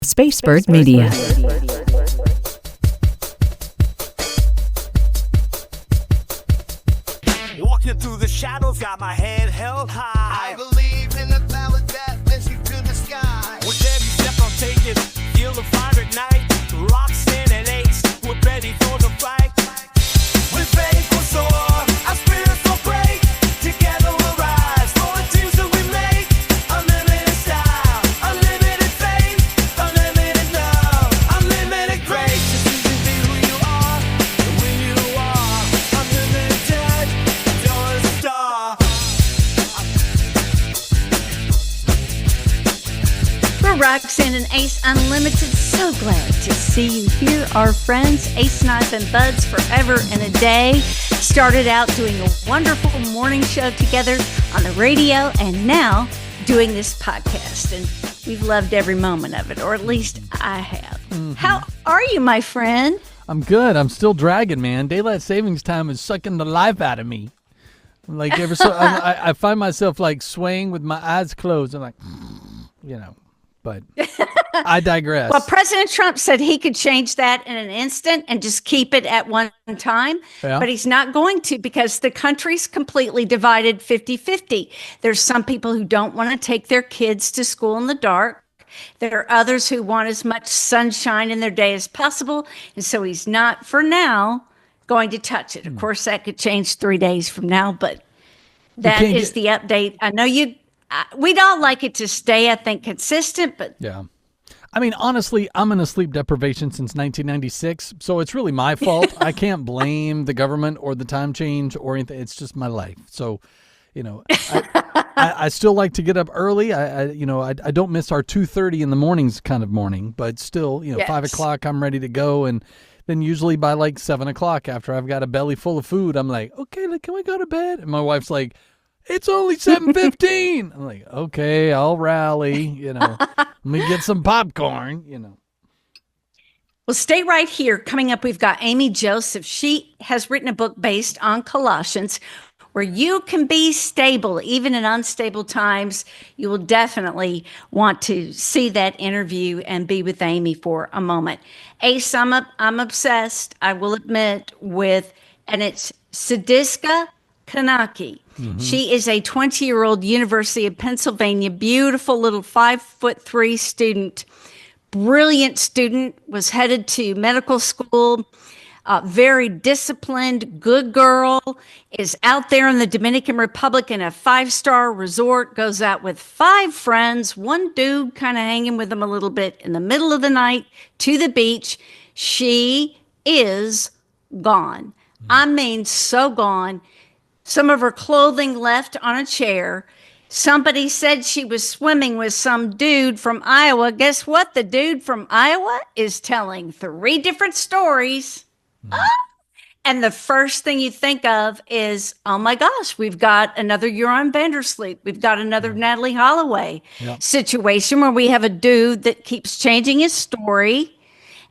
Spacebird Media. Walking through the shadows, got my head held high. I believe in the power that lifts you to the sky. With every step I'm taking, feel the fire at night. Roxanne and Ace, we're ready for the fight. With faith we'll soar, our spirits will break. Together we'll rise for the dreams that we make. Unlimited style, unlimited faith, unlimited love, unlimited grace. Just you can be who you are, and when you are unlimited touch, you're a star. We're Roxanne and Ace Unlimited. So glad to see you here. Our friends, Ace and I have been buds forever and a day. Started out doing a wonderful morning show together on the radio and now doing this podcast. And we've loved every moment of it, or at least I have. Mm-hmm. How are you, my friend? I'm good. I'm still dragging, man. Daylight savings time is sucking the life out of me. Like ever so, I find myself like swaying with my eyes closed. I'm like, but I digress. Well, President Trump said he could change that in an instant and just keep it at one time, but he's not going to because the country's completely divided 50-50. There's some people who don't want to take their kids to school in the dark. There are others who want as much sunshine in their day as possible, and so he's not, for now, going to touch it. Of course, that could change 3 days from now, but that is the update. I know we'd all like it to stay, I think, consistent, but... Yeah. I mean, honestly, I'm in a sleep deprivation since 1996, so it's really my fault. I can't blame the government or the time change or anything. It's just my life. So, I still like to get up early. I don't miss our 2:30 in the mornings kind of morning, but still, Yes. 5 o'clock, I'm ready to go. And then usually by like 7 o'clock, after I've got a belly full of food, I'm like, okay, can we go to bed? And my wife's like, it's only 7:15. I'm like, okay, I'll rally, let me get some popcorn, Well, stay right here. Coming up, we've got Aimee Joseph. She has written a book based on Colossians where you can be stable, even in unstable times. You will definitely want to see that interview and be with Aimee for a moment. Ace, I'm obsessed, I will admit, and it's Sadiska Kanaki. Mm-hmm. She is a 20-year-old University of Pennsylvania, beautiful little 5'3" student, brilliant student, was headed to medical school, very disciplined, good girl, is out there in the Dominican Republic in a 5-star resort, goes out with 5 friends, one dude kind of hanging with them a little bit in the middle of the night to the beach. She is gone. Mm-hmm. I mean, so gone. Some of her clothing left on a chair. Somebody said she was swimming with some dude from Iowa. Guess what? The dude from Iowa is telling 3 different stories. Mm. And the first thing you think of is, oh my gosh, we've got another Joran Vandersloot. We've got another Natalie Holloway situation where we have a dude that keeps changing his story.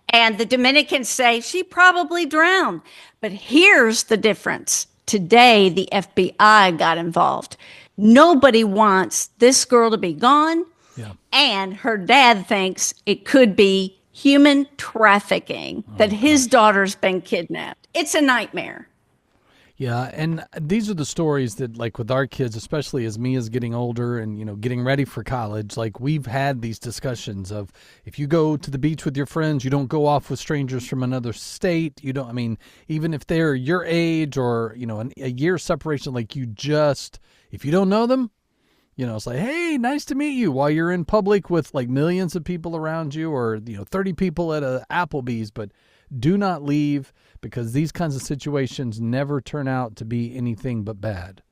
And the Dominicans say she probably drowned. But here's the difference. Today, the FBI got involved. Nobody wants this girl to be gone. Yeah. And her dad thinks it could be human trafficking, that his daughter's been kidnapped. It's a nightmare. Yeah, and these are the stories that, like, with our kids, especially as Mia's getting older and, getting ready for college, like, we've had these discussions of if you go to the beach with your friends, you don't go off with strangers from another state. You don't, even if they're your age or, a year separation, like, if you don't know them, it's like, hey, nice to meet you while you're in public with, like, millions of people around you or, 30 people at a Applebee's, but do not leave, because these kinds of situations never turn out to be anything but bad.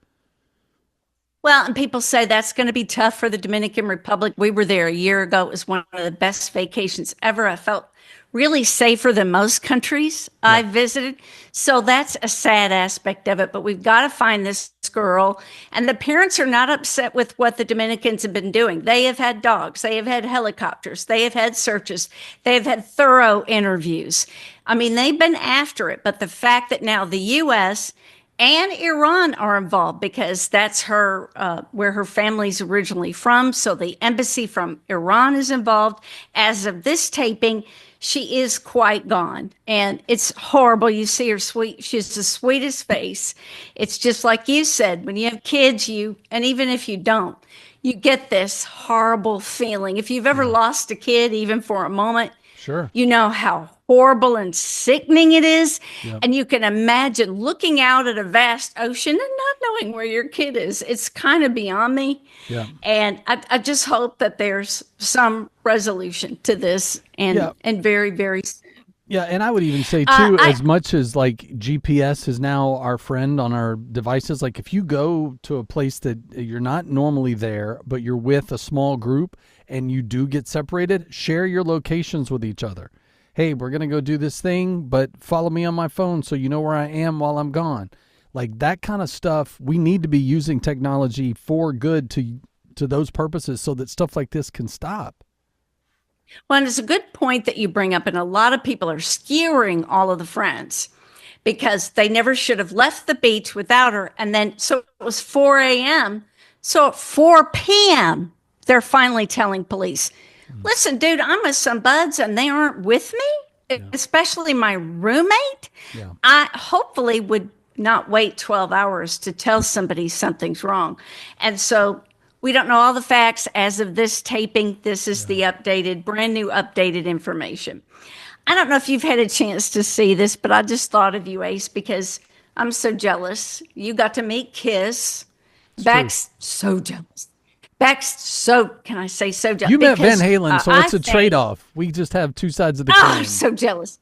Well, and people say that's going to be tough for the Dominican Republic. We were there a year ago. It was one of the best vacations ever. I felt really safer than most countries I visited. So that's a sad aspect of it. But we've got to find this girl. And the parents are not upset with what the Dominicans have been doing. They have had dogs. They have had helicopters. They have had searches. They have had thorough interviews. They've been after it. But the fact that now the U.S. and Iran are involved because that's her where her family's originally from. So the embassy from Iran is involved. As of this taping, she is quite gone, and it's horrible. You see her sweet; she's the sweetest face. It's just like you said, when you have kids, and even if you don't, you get this horrible feeling. If you've ever Yeah. lost a kid, even for a moment, Sure. you know how horrible and sickening it is. Yep. And you can imagine looking out at a vast ocean and not knowing where your kid is. It's kind of beyond me. Yeah. And I just hope that there's some resolution to this Yeah. and very, very soon. Yeah, and I would even say too, I, as much as like GPS is now our friend on our devices, like if you go to a place that you're not normally there, but you're with a small group and you do get separated, share your locations with each other. Hey, we're gonna go do this thing, but follow me on my phone so you know where I am while I'm gone. Like that kind of stuff, we need to be using technology for good to those purposes so that stuff like this can stop. Well, and it's a good point that you bring up, and a lot of people are skewering all of the friends because they never should have left the beach without her. And then, so it was 4 a.m. So at 4 p.m., they're finally telling police, listen, dude, I'm with some buds and they aren't with me, especially my roommate. Yeah. I hopefully would not wait 12 hours to tell somebody something's wrong. And so we don't know all the facts as of this taping. This is the updated, brand new updated information. I don't know if you've had a chance to see this, but I just thought of you, Ace, because I'm so jealous. You got to meet Kiss. Beck's so jealous. Beck's so, can I say so jealous? You met Van Because, Halen, so I it's a think- trade-off. We just have two sides of the Oh, coin. I'm so jealous.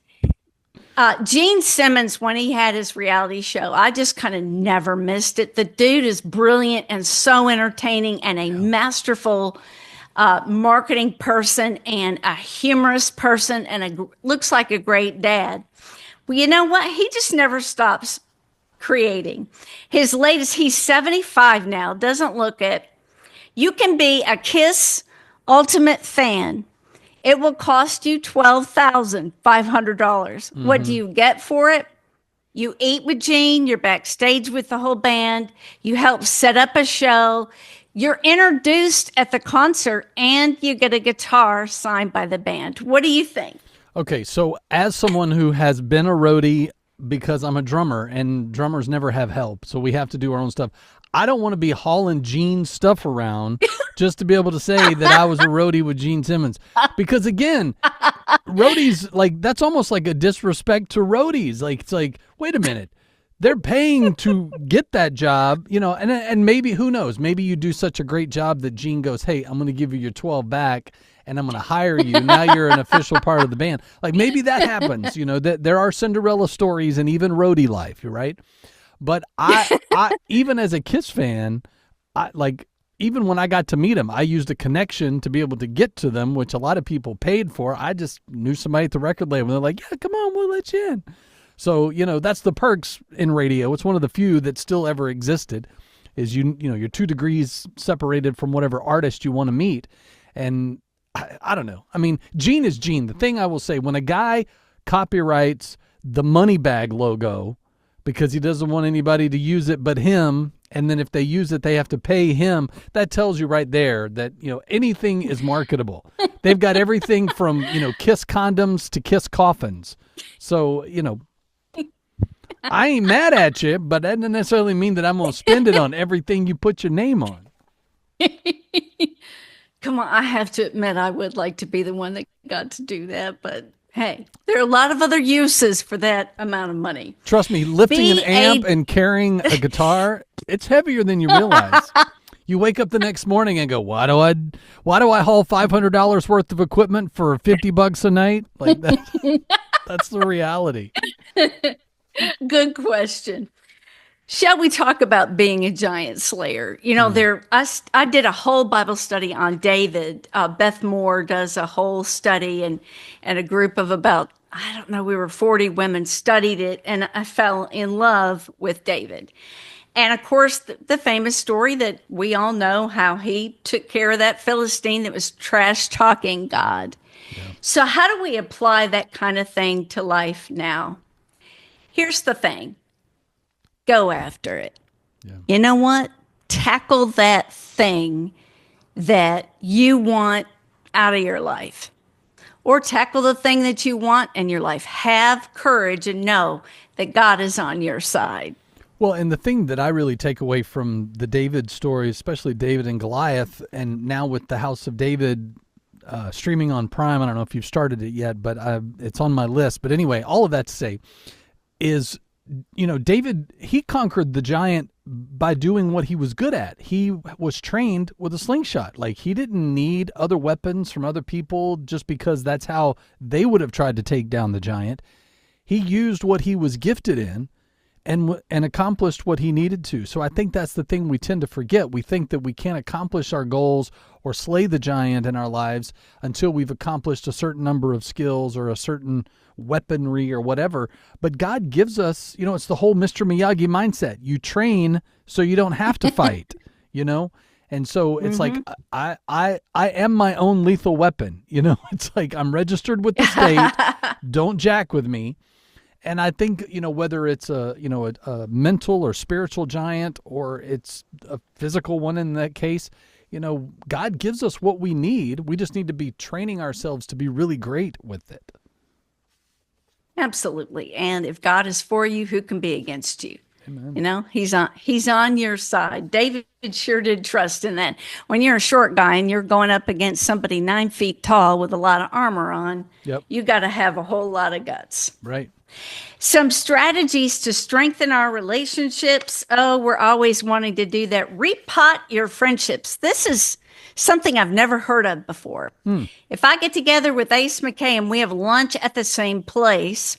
Gene Simmons, when he had his reality show, I just kind of never missed it. The dude is brilliant and so entertaining and a masterful marketing person and a humorous person and looks like a great dad. Well, you know what? He just never stops creating. His latest, he's 75 now, doesn't look it. You can be a Kiss Ultimate fan. It will cost you $12,500. What do you get for it? You eat with Gene, you're backstage with the whole band, you help set up a show, you're introduced at the concert, and you get a guitar signed by the band. What do you think? Okay, so as someone who has been a roadie, because I'm a drummer and drummers never have help, so we have to do our own stuff. I don't want to be hauling Gene's stuff around just to be able to say that I was a roadie with Gene Simmons. Because again, roadies, like that's almost like a disrespect to roadies. Like it's like, wait a minute. They're paying to get that job, you know, and maybe, who knows, maybe you do such a great job that Gene goes, hey, I'm going to give you your 12 back and I'm going to hire you. Now you're an official part of the band. Like maybe that happens, you know, that there are Cinderella stories and even roadie life, you're right. But I even as a Kiss fan, even when I got to meet them, I used a connection to be able to get to them, which a lot of people paid for. I just knew somebody at the record label. They're like, yeah, come on, we'll let you in. So, you know, that's the perks in radio. It's one of the few that still ever existed is, you know, you're 2 degrees separated from whatever artist you want to meet. And I don't know. I mean, Gene is Gene. The thing I will say, when a guy copyrights the Moneybag logo because he doesn't want anybody to use it but him, and then if they use it, they have to pay him, that tells you right there that, you know, anything is marketable. They've got everything from, you know, Kiss condoms to Kiss coffins. So, you know, I ain't mad at you, but that doesn't necessarily mean that I'm going to spend it on everything you put your name on. Come on, I have to admit, I would like to be the one that got to do that, but hey, there are a lot of other uses for that amount of money. Trust me, lifting an amp and carrying a guitar, it's heavier than you realize. You wake up the next morning and go, why do I haul $500 worth of equipment for $50 a night? Like that's the reality. Good question. Shall we talk about being a giant slayer? You know, I did a whole Bible study on David. Beth Moore does a whole study, and a group of about, I don't know, we were 40 women studied it, and I fell in love with David. And of course, the famous story that we all know, how he took care of that Philistine that was trash talking God. Yeah. So how do we apply that kind of thing to life now? Here's the thing. go after it. Yeah. You know what? Tackle that thing that you want out of your life, or tackle the thing that you want in your life. Have courage and know that God is on your side. Well, and the thing that I really take away from the David story, especially David and Goliath, and now with the House of David streaming on Prime, I don't know if you've started it yet, but it's on my list. But anyway, all of that to say is, David, he conquered the giant by doing what he was good at. He was trained with a slingshot. Like, he didn't need other weapons from other people just because that's how they would have tried to take down the giant. He used what he was gifted in and accomplished what he needed to. So I think that's the thing we tend to forget. We think that we can't accomplish our goals or slay the giant in our lives until we've accomplished a certain number of skills or a certain weaponry or whatever. But God gives us, it's the whole Mr. Miyagi mindset. You train so you don't have to fight, And so it's like, I am my own lethal weapon. It's like, I'm registered with the state. Don't jack with me. And I think, whether it's a mental or spiritual giant, or it's a physical one in that case, God gives us what we need. We just need to be training ourselves to be really great with it. Absolutely. And if God is for you, who can be against you? Amen. He's on your side. David sure did trust in that. When you're a short guy and you're going up against somebody 9 feet tall with a lot of armor on, Yep. you got to have a whole lot of guts. Right. Some strategies to strengthen our relationships. Oh, we're always wanting to do that. Repot your friendships. This is something I've never heard of before. If I get together with Ace McKay and we have lunch at the same place,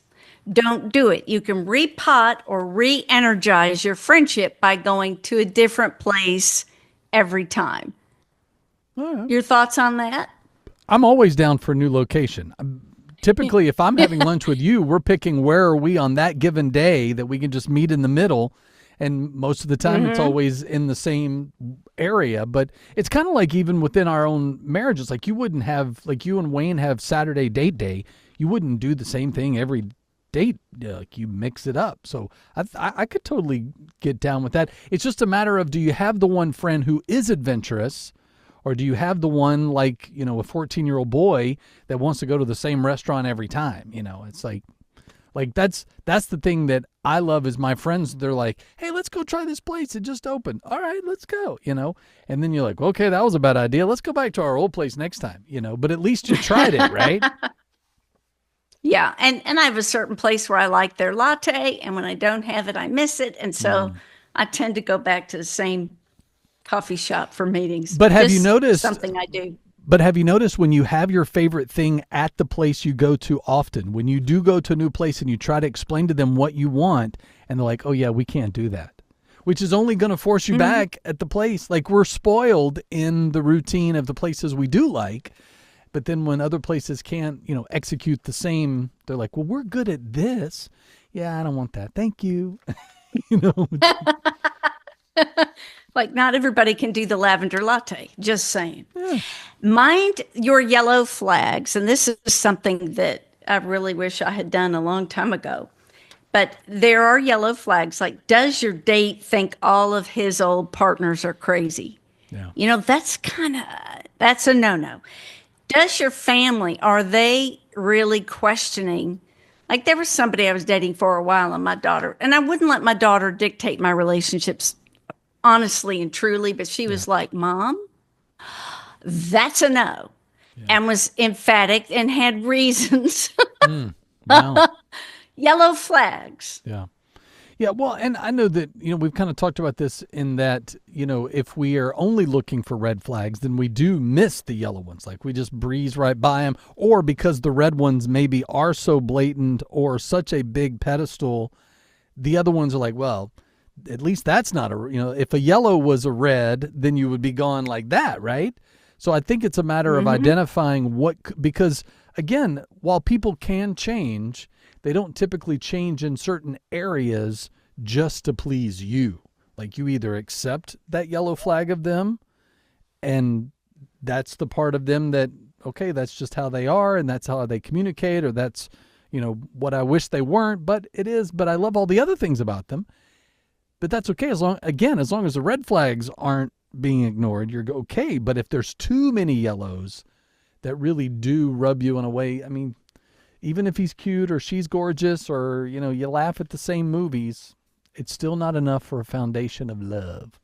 don't do it. You can repot or re-energize your friendship by going to a different place every time. All right. Your thoughts on that? I'm always down for a new location. Typically, if I'm having lunch with you, we're picking where are we on that given day that we can just meet in the middle. And most of the time, it's always in the same area. But it's kind of like even within our own marriages, like you wouldn't have, like you and Wayne have Saturday date day. You wouldn't do the same thing every date. Like you mix it up. So I could totally get down with that. It's just a matter of, do you have the one friend who is adventurous? Or do you have the one like, a 14-year-old boy that wants to go to the same restaurant every time? It's like that's the thing that I love is my friends. They're like, hey, let's go try this place. It just opened. All right, let's go, And then you're like, okay, that was a bad idea. Let's go back to our old place next time, But at least you tried it, right? Yeah. And I have a certain place where I like their latte. And when I don't have it, I miss it. And so I tend to go back to the same coffee shop for meetings. But have you Just noticed something I do? But have you noticed when you have your favorite thing at the place you go to often, when you do go to a new place and you try to explain to them what you want, and they're like, oh yeah, we can't do that, which is only going to force you back at the place. Like we're spoiled in the routine of the places we do like. But then when other places can't, execute the same, they're like, well, we're good at this. Yeah, I don't want that. Thank you. Like not everybody can do the lavender latte, just saying. Yeah. Mind your yellow flags. And this is something that I really wish I had done a long time ago. But there are yellow flags. Like, does your date think all of his old partners are crazy? Yeah. That's a no-no. Does your family, are they really questioning? Like there was somebody I was dating for a while and my daughter, and I wouldn't let my daughter dictate my relationships honestly and truly, but she was like, Mom, that's a no. Yeah. And was emphatic and had reasons. Wow. Yellow flags. Yeah. Yeah. Well, and I know that, we've kind of talked about this in that, if we are only looking for red flags, then we do miss the yellow ones. Like we just breeze right by them, or because the red ones maybe are so blatant or such a big pedestal, the other ones are like, well, at least that's not if a yellow was a red, then you would be gone like that, right? So I think it's a matter of identifying because again, while people can change, they don't typically change in certain areas just to please you. Like you either accept that yellow flag of them and that's the part of them that, okay, that's just how they are and that's how they communicate, or that's, what I wish they weren't, but it is, but I love all the other things about them. But that's okay as long as the red flags aren't being ignored, you're okay. But if there's too many yellows that really do rub you in a way, I mean, even if he's cute or she's gorgeous or, you laugh at the same movies, it's still not enough for a foundation of love.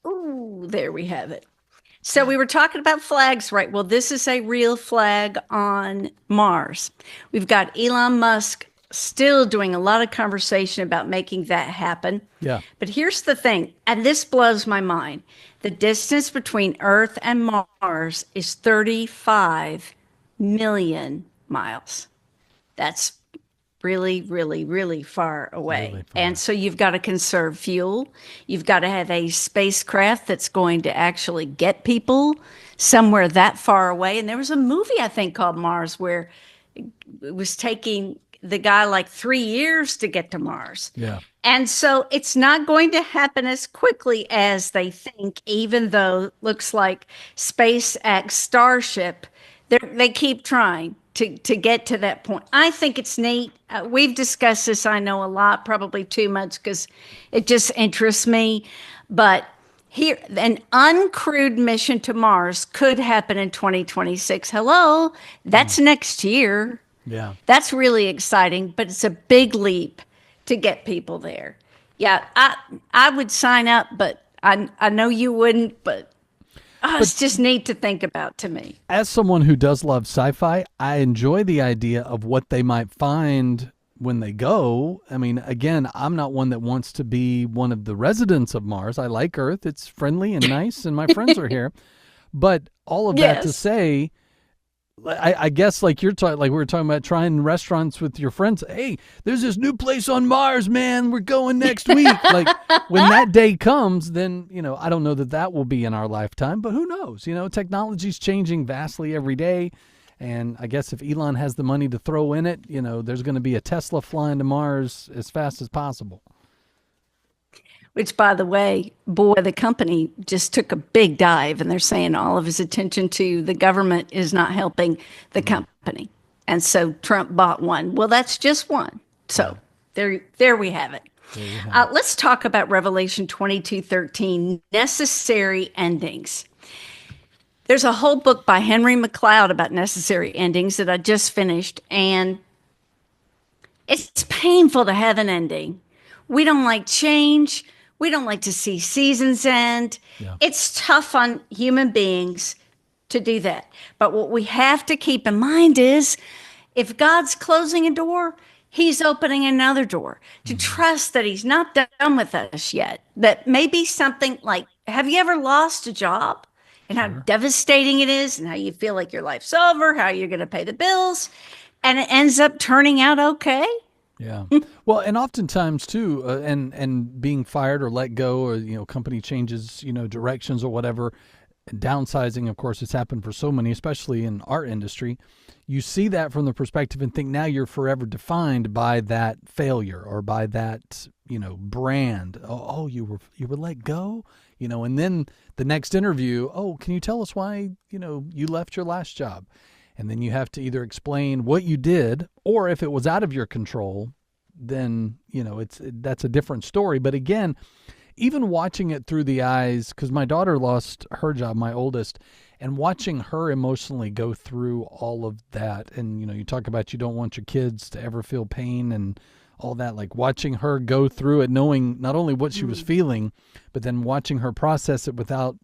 Ooh, there we have it. So we were talking about flags, right? Well, this is a real flag on Mars. We've got Elon Musk still doing a lot of conversation about making that happen. Yeah. But here's the thing, and this blows my mind. The distance between Earth and Mars is 35 million miles. That's really, really, really far away. Really far. And so you've got to conserve fuel. You've got to have a spacecraft that's going to actually get people somewhere that far away. And there was a movie, I think, called Mars, where it was taking the guy like 3 years to get to Mars. Yeah. And so it's not going to happen as quickly as they think, even though it looks like SpaceX Starship, they keep trying to get to that point. I think it's neat. We've discussed this, I know, a lot, probably too much because it just interests me. But here, an uncrewed mission to Mars could happen in 2026. Hello, that's next year. Yeah. That's really exciting, but it's a big leap to get people there. Yeah, I would sign up, but I know you wouldn't, but it's just neat to think about to me. As someone who does love sci-fi, I enjoy the idea of what they might find when they go. I mean, again, I'm not one that wants to be one of the residents of Mars. I like Earth. It's friendly and nice, and my friends are here. But all of that to Yes. say, I guess like we were talking about trying restaurants with your friends. Hey, there's this new place on Mars, man. We're going next week. Like when that day comes, then, I don't know that will be in our lifetime, but who knows? Technology's changing vastly every day. And I guess if Elon has the money to throw in it, there's going to be a Tesla flying to Mars as fast as possible. Which, by the way, boy, the company just took a big dive, and they're saying all of his attention to the government is not helping the company. And so Trump bought one. Well, that's just one. So there we have it. Let's talk about Revelation 22:13, necessary endings. There's a whole book by Henry McLeod about necessary endings that I just finished, and it's painful to have an ending. We don't like change. We don't like to see seasons end. Yeah. It's tough on human beings to do that. But what we have to keep in mind is if God's closing a door, he's opening another door. To trust that he's not done with us yet. That maybe something like, have you ever lost a job? And how devastating it is, and how you feel like your life's over, how you're going to pay the bills, and it ends up turning out okay? Yeah. Well, and oftentimes too, and being fired or let go, or company changes, directions or whatever. Downsizing, of course, has happened for so many, especially in our industry. You see that from the perspective and think now you're forever defined by that failure or by that, brand. Oh, you were let go, and then the next interview. Oh, can you tell us why, you left your last job? And then you have to either explain what you did, or if it was out of your control, then, that's a different story. But again, even watching it through the eyes, because my daughter lost her job, my oldest, and watching her emotionally go through all of that. And, you talk about you don't want your kids to ever feel pain and all that, like watching her go through it, knowing not only what she was feeling, but then watching her process it without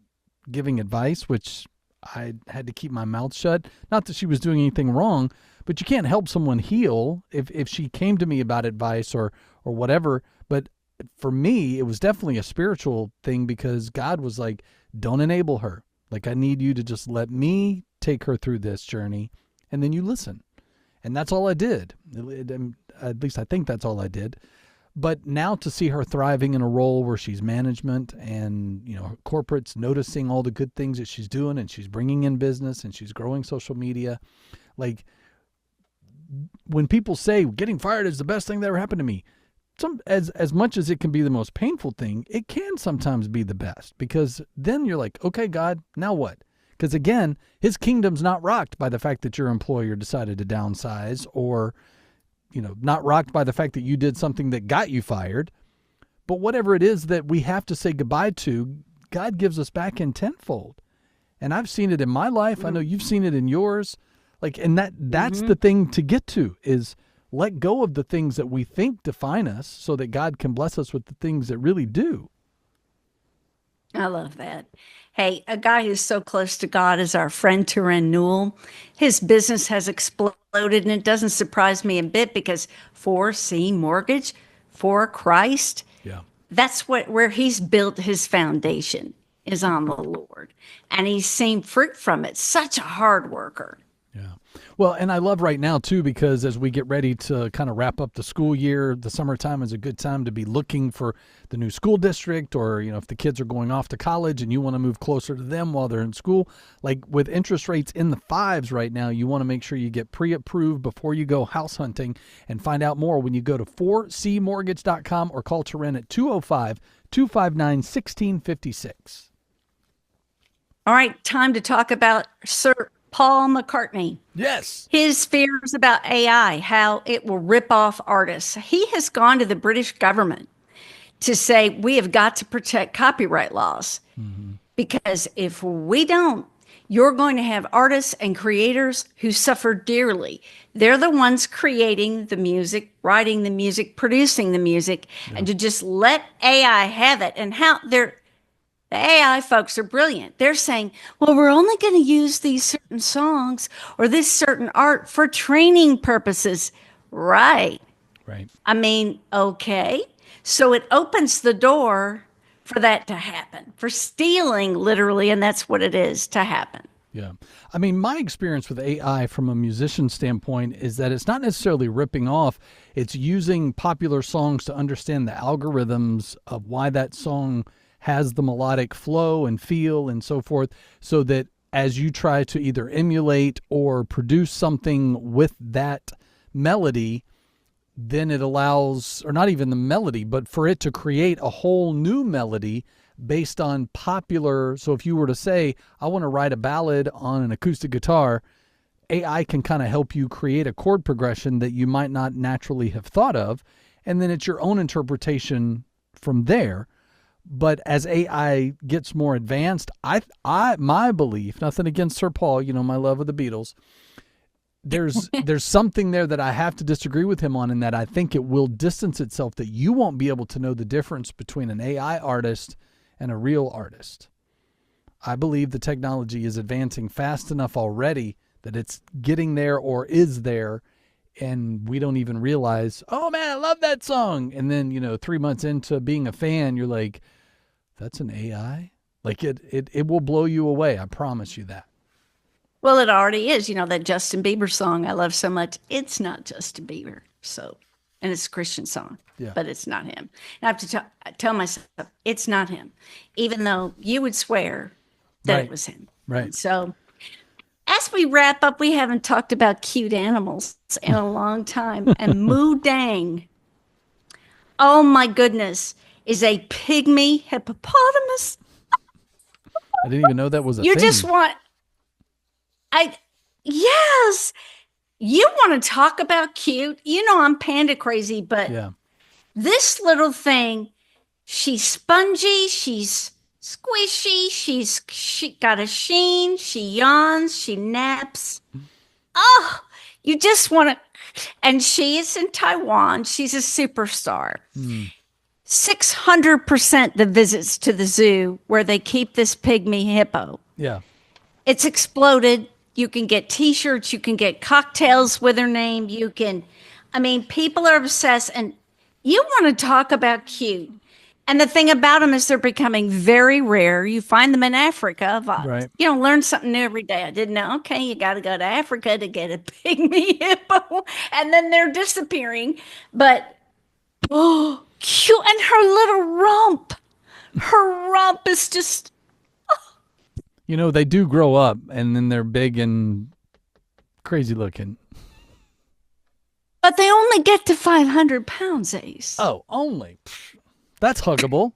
giving advice, which I had to keep my mouth shut. Not that she was doing anything wrong, but you can't help someone heal if she came to me about advice or whatever. But for me, it was definitely a spiritual thing because God was like, don't enable her. Like, I need you to just let me take her through this journey, and then you listen. And that's all I did. At least I think that's all I did. But now to see her thriving in a role where she's management and, corporates noticing all the good things that she's doing and she's bringing in business and she's growing social media. Like when people say getting fired is the best thing that ever happened to me, as much as it can be the most painful thing, it can sometimes be the best because then you're like, okay, God, now what? Because again, his kingdom's not rocked by the fact that your employer decided to downsize or, not rocked by the fact that you did something that got you fired, But whatever it is that we have to say goodbye to, God gives us back in tenfold. And I've seen it in my life. I know you've seen it in yours. And that's the thing to get to, is let go of the things that we think define us so that God can bless us with the things that really do. I love that. Hey, a guy who's so close to God is our friend Turan Newell. His business has exploded, and it doesn't surprise me a bit because 4C Mortgage, for Christ, Yeah. that's where he's built his foundation, is on the Lord. And he's seen fruit from it. Such a hard worker. Yeah. Well, and I love right now, too, because as we get ready to kind of wrap up the school year, the summertime is a good time to be looking for the new school district, or, if the kids are going off to college and you want to move closer to them while they're in school. Like with interest rates in the 5s right now, you want to make sure you get pre-approved before you go house hunting, and find out more when you go to 4cmortgage.com or call Turan at 205-259-1656. All right, time to talk about Sir Paul McCartney. Yes. His fears about AI, how it will rip off artists. He has gone to the British government to say, we have got to protect copyright laws. Because if we don't, you're going to have artists and creators who suffer dearly. They're the ones creating the music, writing the music, producing the music, and to just let AI have it. And the AI folks are brilliant. They're saying, well, we're only going to use these certain songs or this certain art for training purposes. Right. Right. I mean, okay. So it opens the door for that to happen, for stealing, literally, and that's what it is, to happen. Yeah. I mean, my experience with AI from a musician standpoint is that it's not necessarily ripping off. It's using popular songs to understand the algorithms of why that song has the melodic flow and feel and so forth, so that as you try to either emulate or produce something with that melody, then it allows, or not even the melody, but for it to create a whole new melody based on popular. So if you were to say, I want to write a ballad on an acoustic guitar, AI can kind of help you create a chord progression that you might not naturally have thought of. And then it's your own interpretation from there. But as AI gets more advanced, my belief, nothing against Sir Paul, my love of the Beatles, there's something there that I have to disagree with him on, in that I think it will distance itself, that you won't be able to know the difference between an AI artist and a real artist. I believe the technology is advancing fast enough already that it's getting there, or is there, and we don't even realize, oh man, I love that song. And then, 3 months into being a fan, you're like, that's an AI? Like it will blow you away. I promise you that. Well, it already is. That Justin Bieber song I love so much. It's not Justin Bieber. And it's a Christian song, but it's not him. And I have to tell myself, it's not him, even though you would swear that it was him. Right. So as we wrap up, we haven't talked about cute animals in a long time. And Moo Dang, oh my goodness, is a pygmy hippopotamus. I didn't even know that was a thing. You just want... Yes, you want to talk about cute. I'm panda crazy, but this little thing, she's spongy, she's squishy, she got a sheen, she yawns, she naps. Oh, you just want to, and she is in Taiwan. She's a superstar. 600% the visits to the zoo where they keep this pygmy hippo. Yeah. It's exploded. You can get T-shirts. You can get cocktails with her name. People are obsessed. And you want to talk about cute. And the thing about them is they're becoming very rare. You find them in Africa. Right. Learn something new every day. I didn't know. Okay, you got to go to Africa to get a pygmy hippo. And then they're disappearing. But, oh, cute. And her little rump. Her rump is just... They do grow up, and then they're big and crazy looking. But they only get to 500 pounds, Ace. Oh, only? That's huggable.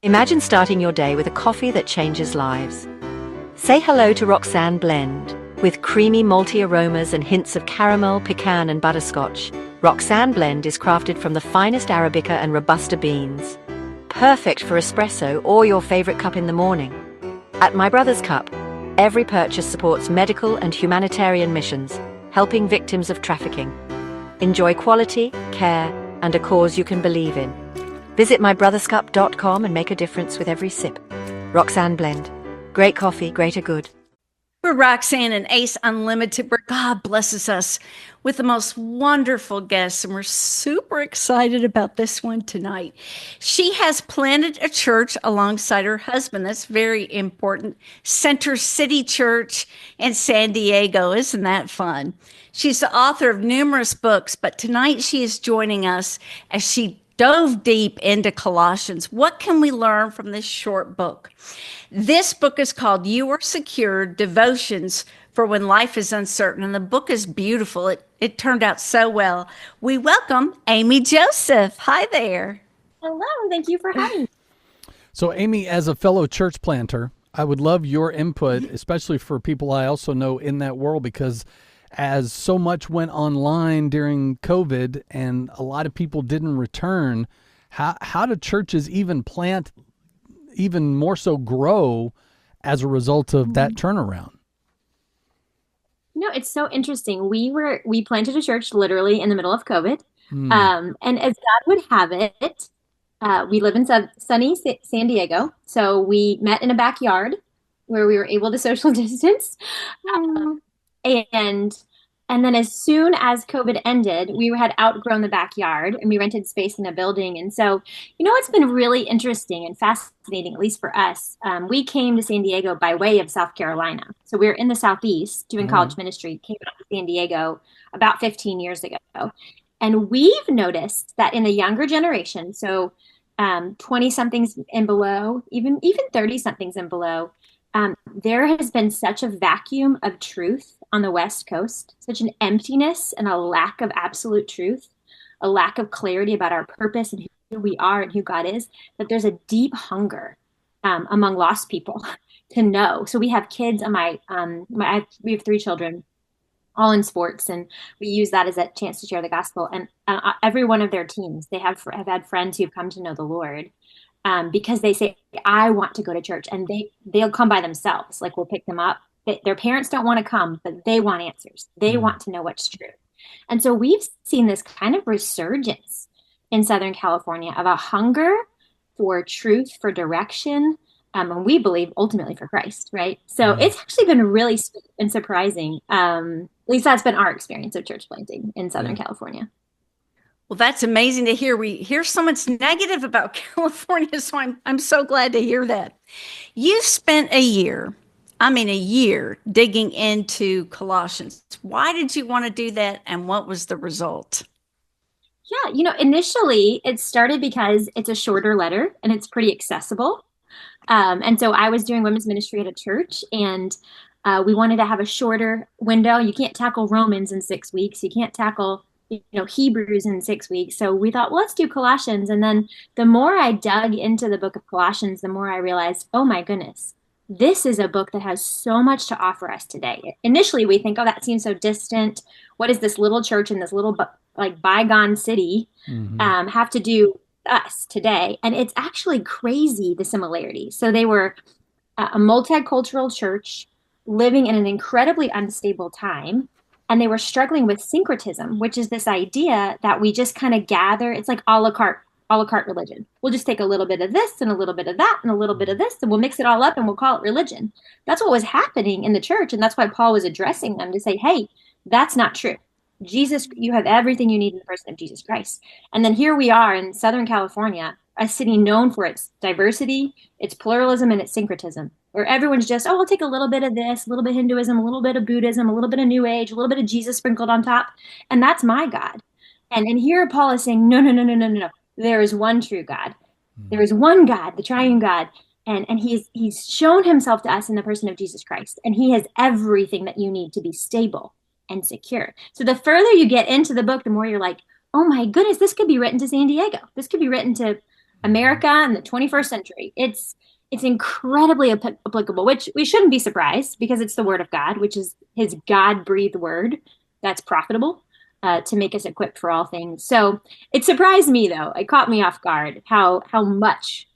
Imagine starting your day with a coffee that changes lives. Say hello to Roxanne Blend. With creamy malty aromas and hints of caramel, pecan, and butterscotch, Roxanne Blend is crafted from the finest Arabica and Robusta beans. Perfect for espresso or your favorite cup in the morning. At My Brother's Cup, every purchase supports medical and humanitarian missions, helping victims of trafficking. Enjoy quality, care, and a cause you can believe in. Visit mybrotherscup.com and make a difference with every sip. Roxanne Blend. Great coffee, greater good. We're Roxanne and Ace Unlimited, where God blesses us with the most wonderful guests, and we're super excited about this one tonight. She has planted a church alongside her husband. That's very important. Center City Church in San Diego. Isn't that fun? She's the author of numerous books, but tonight she is joining us as she dove deep into Colossians. What can we learn from this short book? This book is called You Are Secure, Devotions for When Life is Uncertain, and the book is beautiful. It turned out so well. We welcome Aimee Joseph. Hi there. Hello, thank you for having me. So, Aimee, as a fellow church planter, I would love your input, especially for people I also know in that world, because as so much went online during COVID and a lot of people didn't return, how do churches even plant, even more so grow as a result of that turnaround? No, it's so interesting. We planted a church literally in the middle of COVID. And as God would have it, we live in sunny San Diego. So we met in a backyard where we were able to social distance. And then as soon as COVID ended, we had outgrown the backyard and we rented space in a building. And so, what's been really interesting and fascinating, at least for us, we came to San Diego by way of South Carolina. So we were in the Southeast doing college ministry, came out to San Diego about 15 years ago. And we've noticed that in the younger generation, so 20-somethings and below, even 30-somethings and below, there has been such a vacuum of truth on the West Coast, such an emptiness and a lack of absolute truth, a lack of clarity about our purpose and who we are and who God is, that there's a deep hunger among lost people to know. So we have kids on we have 3 children, all in sports, and we use that as a chance to share the gospel. And every one of their teams, they have had friends who've come to know the Lord. Because they say, I want to go to church, and they'll come by themselves. Like, we'll pick them up. Their parents don't want to come, but they want answers. They want to know what's true. And so we've seen this kind of resurgence in Southern California of a hunger for truth, for direction, and we believe ultimately for Christ, right? So it's actually been really sweet and surprising. At least that's been our experience of church planting in Southern California. Well, that's amazing to hear. We hear so much negative about California, so I'm so glad to hear that. You spent a year digging into Colossians. Why did you want to do that, and what was the result? Yeah, initially it started because it's a shorter letter and it's pretty accessible. And so I was doing women's ministry at a church, and we wanted to have a shorter window. You can't tackle Romans in 6 weeks. You can't tackle Hebrews in 6 weeks. So we thought, well, let's do Colossians. And then the more I dug into the book of Colossians, the more I realized, oh my goodness, this is a book that has so much to offer us today. Initially, we think, oh, that seems so distant. What does this little church in this little bygone city have to do with us today? And it's actually crazy, the similarities. So they were a multicultural church living in an incredibly unstable time. And they were struggling with syncretism, which is this idea that we just kind of gather. It's like a la carte religion. We'll just take a little bit of this and a little bit of that and a little bit of this, and we'll mix it all up and we'll call it religion. That's what was happening in the church. And that's why Paul was addressing them to say, hey, that's not true. Jesus, you have everything you need in the person of Jesus Christ. And then here we are in Southern California, a city known for its diversity, its pluralism, and its syncretism, where everyone's just, oh, we'll take a little bit of this, a little bit of Hinduism, a little bit of Buddhism, a little bit of New Age, a little bit of Jesus sprinkled on top. And that's my God. And here Paul is saying, no. There is one true God. There is one God, the triune God. And he's shown himself to us in the person of Jesus Christ. And he has everything that you need to be stable and secure. So the further you get into the book, the more you're like, oh my goodness, this could be written to San Diego. This could be written to America in the 21st century. It's incredibly applicable, which we shouldn't be surprised because it's the word of God, which is his God-breathed word that's profitable. to make us equipped for all things. So it surprised me, though. It caught me off guard how much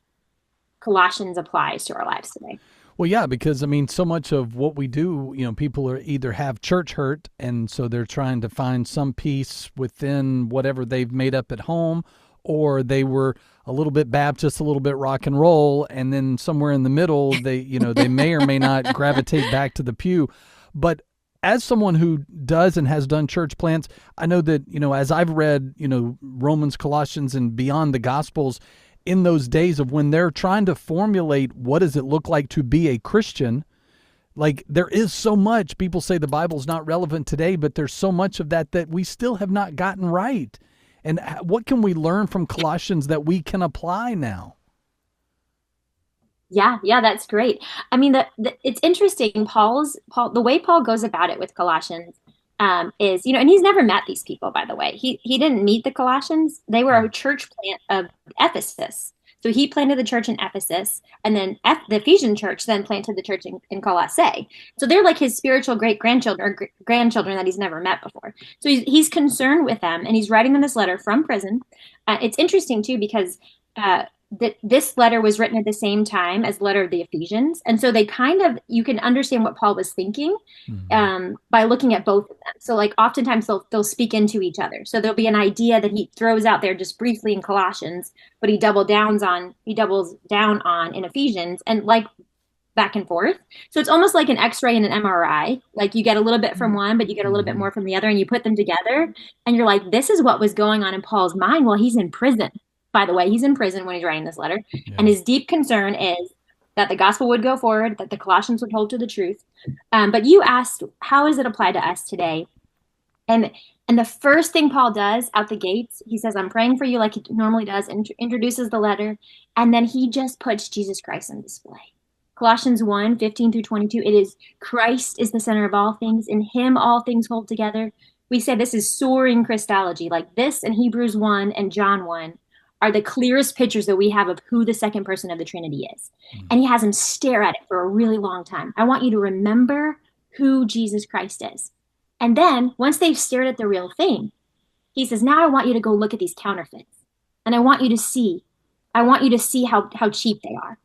Colossians applies to our lives today. Well, yeah, because I mean, so much of what we do, people are either have church hurt, and so they're trying to find some peace within whatever they've made up at home, or they were a little bit Baptist, a little bit rock and roll, and then somewhere in the middle, they may or may not gravitate back to the pew. But as someone who does and has done church plants, I know that, as I've read, Romans, Colossians, and beyond the Gospels, in those days of when they're trying to formulate what does it look like to be a Christian, like there is so much. People say the Bible's not relevant today, but there's so much of that we still have not gotten right. And what can we learn from Colossians that we can apply now? Yeah, that's great. I mean, it's interesting. The way Paul goes about it with Colossians is, and he's never met these people, by the way. He didn't meet the Colossians. They were a church plant of Ephesus. So he planted the church in Ephesus, and then the Ephesian church then planted the church in Colossae. So they're like his spiritual great grandchildren or grandchildren that he's never met before. So he's concerned with them, and he's writing them this letter from prison. It's interesting too because that this letter was written at the same time as the letter of the Ephesians. And so they you can understand what Paul was thinking by looking at both of them. So like oftentimes they'll speak into each other. So there'll be an idea that he throws out there just briefly in Colossians, but he doubles down on in Ephesians, and like back and forth. So it's almost like an X-ray and an MRI. Like you get a little bit from one, but you get a little bit more from the other, and you put them together and you're like, this is what was going on in Paul's mind while he's in prison. By the way, he's in prison when he's writing this letter. Yeah. And his deep concern is that the gospel would go forward, that the Colossians would hold to the truth. But you asked, how does it apply to us today? And the first thing Paul does out the gates, he says, I'm praying for you like he normally does, and introduces the letter. And then he just puts Jesus Christ on display. Colossians 1:15-22, it is Christ is the center of all things. In him, all things hold together. We say this is soaring Christology, like this and Hebrews 1 and John 1. Are the clearest pictures that we have of who the second person of the Trinity is. And he has them stare at it for a really long time. I want you to remember who Jesus Christ is. And then once they've stared at the real thing, he says, now I want you to go look at these counterfeits. And I want you to see how cheap they are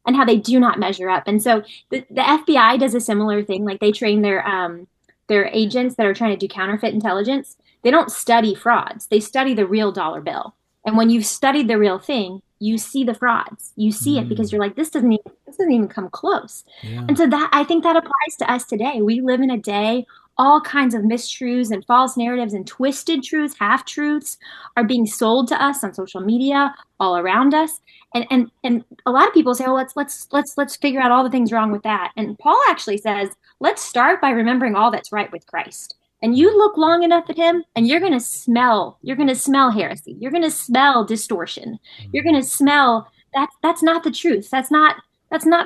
and how they do not measure up. And so the FBI does a similar thing. Like they train their agents that are trying to do counterfeit intelligence. They don't study frauds. They study the real dollar bill. And when you've studied the real thing, you see the frauds. You see it because you're like, this doesn't even come close. Yeah. And so I think that applies to us today. We live in a day, all kinds of mistruths and false narratives and twisted truths, half truths are being sold to us on social media, all around us. And a lot of people say, oh, let's figure out all the things wrong with that. And Paul actually says, let's start by remembering all that's right with Christ. And you look long enough at him and you're going to smell heresy. You're going to smell distortion. You're going to smell that's not the truth. That's not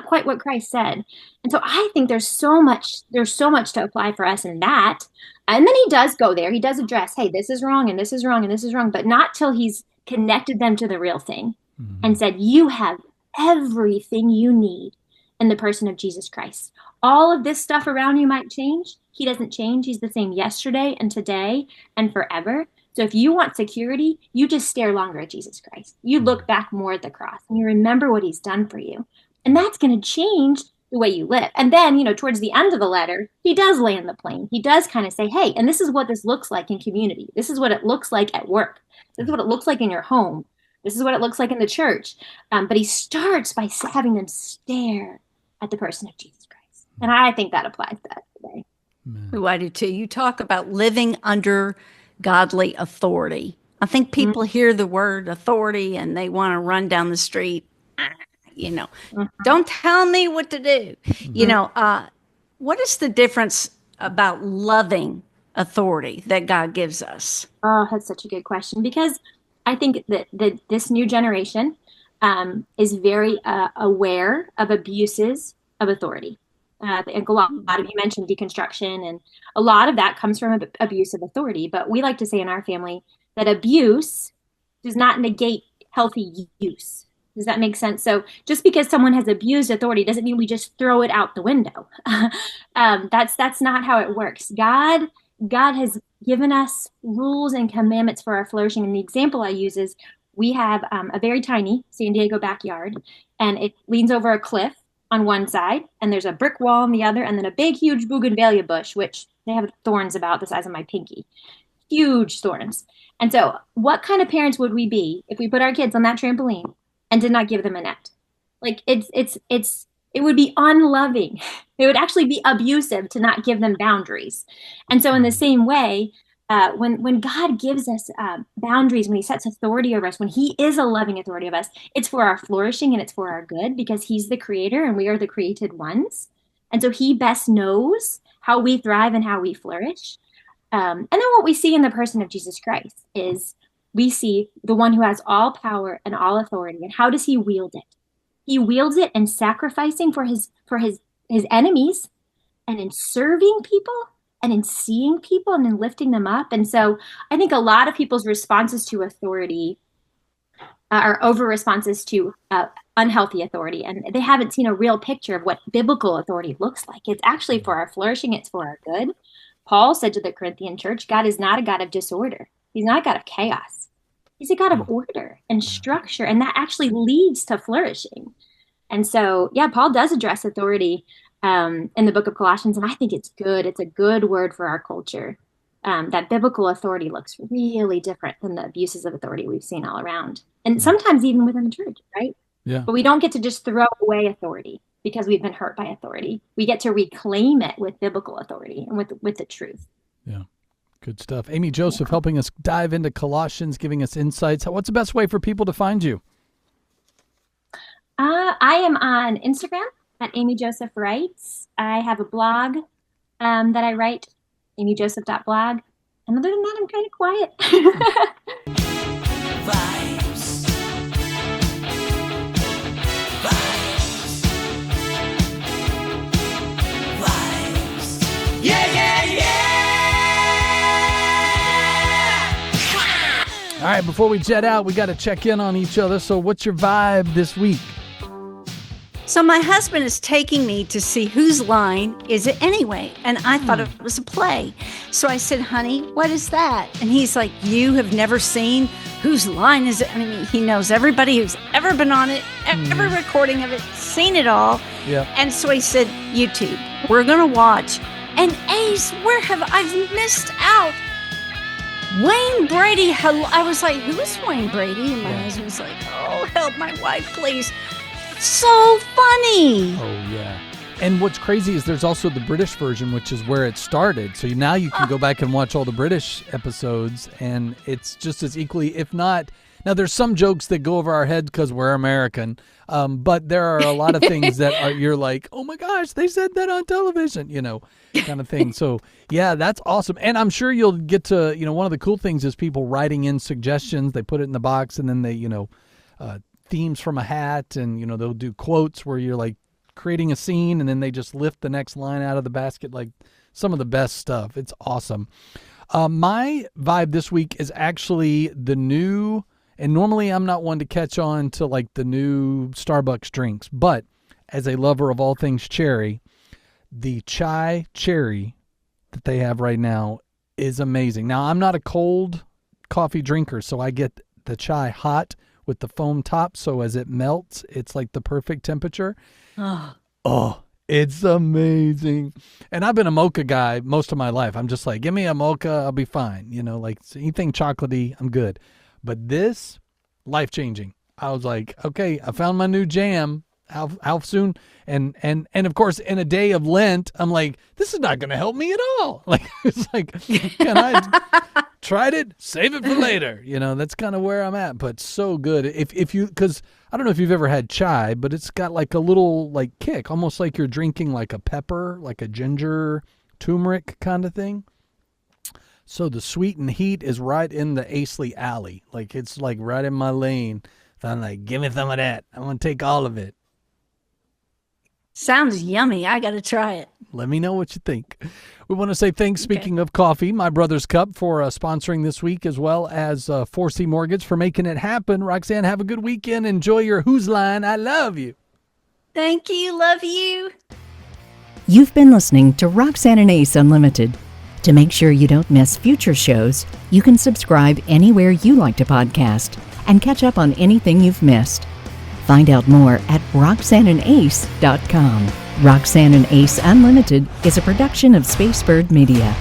quite what Christ said. And so I think there's so much to apply for us in that. And then he does go there. He does address, hey, this is wrong and this is wrong and this is wrong, but not till he's connected them to the real thing and said, you have everything you need in the person of Jesus Christ. All of this stuff around you might change. He doesn't change. He's the same yesterday and today and forever. So if you want security, you just stare longer at Jesus Christ. You look back more at the cross and you remember what he's done for you. And that's going to change the way you live. And then, towards the end of the letter, he does land the plane. He does kind of say, hey, and this is what this looks like in community. This is what it looks like at work. This is what it looks like in your home. This is what it looks like in the church. But he starts by having them stare at the person of Jesus Christ. And I think that applies to us today. Ooh, I do too. You talk about living under godly authority. I think people hear the word authority and they want to run down the street. Don't tell me what to do. What is the difference about loving authority that God gives us? Oh, that's such a good question, because I think that this new generation is very aware of abuses of authority. A lot of you mentioned deconstruction, and a lot of that comes from abuse of authority. But we like to say in our family that abuse does not negate healthy use. Does that make sense? So just because someone has abused authority doesn't mean we just throw it out the window. That's not how it works. God God has given us rules and commandments for our flourishing. And the example I use is we have a very tiny San Diego backyard, and it leans over a cliff on one side, and there's a brick wall on the other, and then a big, huge bougainvillea bush, which they have thorns about the size of my pinky. Huge thorns. And so, what kind of parents would we be if we put our kids on that trampoline and did not give them a net? Like it would be unloving. It would actually be abusive to not give them boundaries. And so, in the same way, when God gives us boundaries, when He sets authority over us, when He is a loving authority of us, it's for our flourishing and it's for our good because He's the creator and we are the created ones. And so He best knows how we thrive and how we flourish. And then what we see in the person of Jesus Christ is we see the one who has all power and all authority. And how does He wield it? He wields it in sacrificing for his enemies and in serving people and in seeing people and in lifting them up. And so I think a lot of people's responses to authority are over responses to unhealthy authority. And they haven't seen a real picture of what biblical authority looks like. It's actually for our flourishing. It's for our good. Paul said to the Corinthian church, God is not a God of disorder. He's not a God of chaos. He's a God of order and structure. And that actually leads to flourishing. And so, yeah, Paul does address authority in the book of Colossians, and I think it's good. It's a good word for our culture. That biblical authority looks really different than the abuses of authority we've seen all around. And sometimes even within the church, right? Yeah. But we don't get to just throw away authority because we've been hurt by authority. We get to reclaim it with biblical authority and with the truth. Yeah. Good stuff. Aimee Joseph helping us dive into Colossians, giving us insights. What's the best way for people to find you? I am on Instagram at Aimee Joseph Writes. I have a blog that I write, aimeejoseph.blog. And other than that, I'm kind of quiet. Vibes. Vibes. Vibes. Yeah, yeah, yeah! All right, before we jet out, we got to check in on each other. So what's your vibe this week? So my husband is taking me to see Whose Line Is It Anyway? And I thought it was a play. So I said, honey, what is that? And he's like, you have never seen Whose Line Is It? I mean, he knows everybody who's ever been on it, every recording of it, seen it all. Yeah. And so he said, YouTube, we're going to watch. And Ace, where have I missed out? Wayne Brady. I was like, who is Wayne Brady? And my husband was like, oh, help my wife, please. So funny. Oh, yeah. And what's crazy is there's also the British version, which is where it started. So now you can go back and watch all the British episodes, and it's just as equally, if not. Now, there's some jokes that go over our head because we're American, but there are a lot of things that you're like, oh, my gosh, they said that on television, kind of thing. So, yeah, that's awesome. And I'm sure you'll get to, one of the cool things is people writing in suggestions. They put it in the box, and then they, themes from a hat, and they'll do quotes where you're like creating a scene and then they just lift the next line out of the basket. Like some of the best stuff. It's awesome. My vibe this week is actually the new, and normally I'm not one to catch on to like the new Starbucks drinks, but as a lover of all things cherry, the chai cherry that they have right now is amazing. Now, I'm not a cold coffee drinker, so I get the chai hot with the foam top, so as it melts, it's like the perfect temperature. Oh, it's amazing. And I've been a mocha guy most of my life. I'm just like, give me a mocha, I'll be fine. Like anything chocolatey, I'm good. But this, life-changing. I was like, okay, I found my new jam. How soon? And of course, in a day of Lent, I'm like, this is not going to help me at all. Like, it's like, can I tried it, save it for later? That's kind of where I'm at. But so good. If you, because I don't know if you've ever had chai, but it's got like a little like kick, almost like you're drinking like a pepper, like a ginger, turmeric kind of thing. So the sweet and heat is right in the Aisley alley. Like it's like right in my lane. So I'm like, give me some of that. I want to take all of it. Sounds yummy. I got to try it. Let me know what you think. We want to say thanks, speaking of coffee, My Brother's Cup for sponsoring this week, as well as 4C Mortgage for making it happen. Roxanne, have a good weekend. Enjoy your Whose Line. I love you. Thank you. Love you. You've been listening to Roxanne and Ace Unlimited. To make sure you don't miss future shows, you can subscribe anywhere you like to podcast and catch up on anything you've missed. Find out more at RoxanneandAce.com. Roxanne and Ace Unlimited is a production of Spacebird Media.